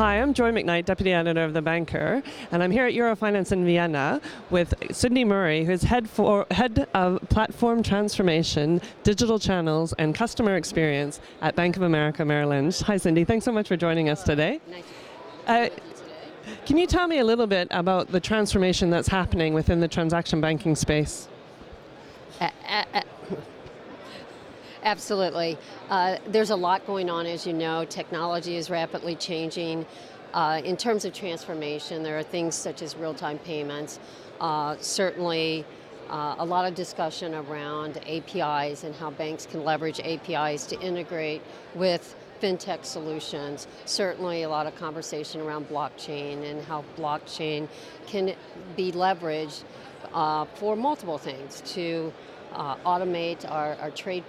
Hi, I'm Joy Macknight, Deputy Editor of The Banker, and I'm here at EuroFinance in Vienna with Sydney Murray, who's head of Platform Transformation, Digital Channels, and Customer Experience at Bank of America Merrill Lynch. Hi, Cindy. Thanks so much for joining us today. Nice to Uh, meet you today. Can you tell me a little bit about the transformation that's happening within the transaction banking space? Absolutely. There's a lot going on, as you know. Technology is rapidly changing. In terms of transformation, there are things such as real-time payments. Certainly, a lot of discussion around APIs and how banks can leverage APIs to integrate with fintech solutions. Certainly a lot of conversation around blockchain and how blockchain can be leveraged for multiple things to automate our trade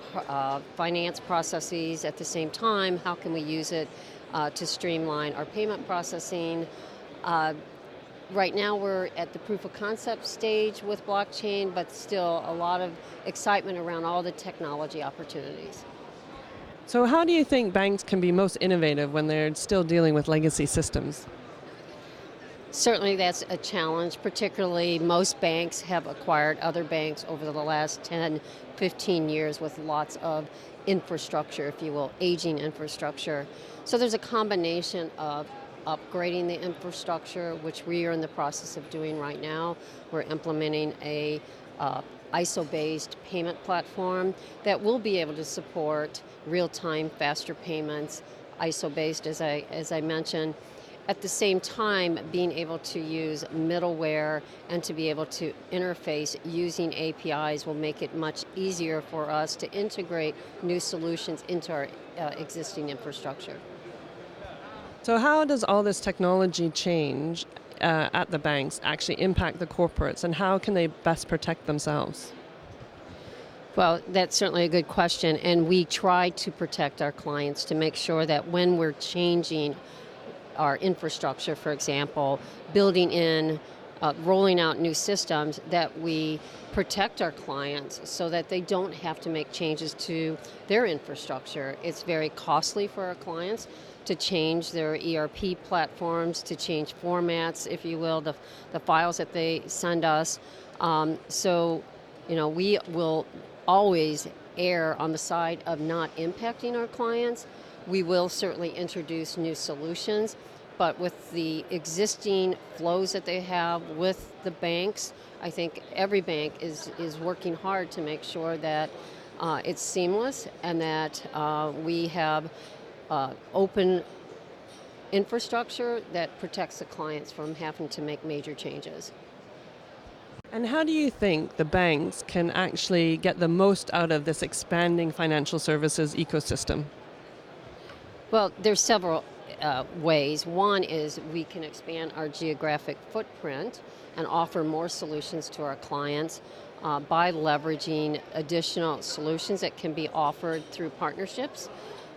finance processes. At the same time, how can we use it to streamline our payment processing? Right now we're at the proof of concept stage with blockchain, but still a lot of excitement around all the technology opportunities. So how do you think banks can be most innovative when they're still dealing with legacy systems? Certainly that's a challenge, particularly most banks have acquired other banks over the last 10, 15 years with lots of infrastructure, if you will, aging infrastructure. So there's a combination of upgrading the infrastructure, which we are in the process of doing right now. We're implementing a ISO-based payment platform that will be able to support real-time, faster payments, ISO-based, as I mentioned. At the same time, being able to use middleware and to be able to interface using APIs will make it much easier for us to integrate new solutions into our existing infrastructure. So how does all this technology change at the banks actually impact the corporates, and how can they best protect themselves? Well, that's certainly a good question, and we try to protect our clients to make sure that when we're changing our infrastructure, for example, building in, rolling out new systems, that we protect our clients so that they don't have to make changes to their infrastructure. It's very costly for our clients to change their ERP platforms, to change formats, if you will, the files that they send us. We will always err on the side of not impacting our clients. We will certainly introduce new solutions, but with the existing flows that they have with the banks, I think every bank is working hard to make sure that it's seamless and that we have open infrastructure that protects the clients from having to make major changes. And how do you think the banks can actually get the most out of this expanding financial services ecosystem? Well, there's several ways. One is we can expand our geographic footprint and offer more solutions to our clients by leveraging additional solutions that can be offered through partnerships,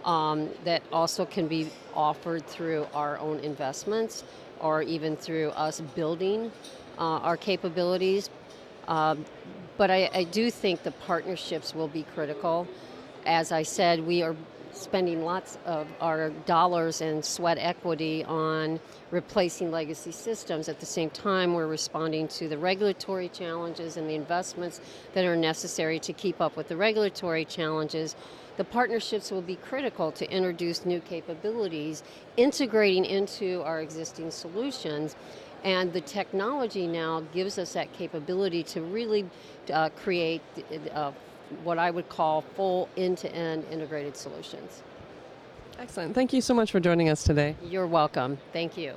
that also can be offered through our own investments or even through us building our capabilities. But I do think the partnerships will be critical. As I said, we are spending lots of our dollars and sweat equity on replacing legacy systems. At the same time, we're responding to the regulatory challenges and the investments that are necessary to keep up with the regulatory challenges. The partnerships will be critical to introduce new capabilities, integrating into our existing solutions. And the technology now gives us that capability to really create what I would call full end-to-end integrated solutions. Excellent. Thank you so much for joining us today. You're welcome. Thank you.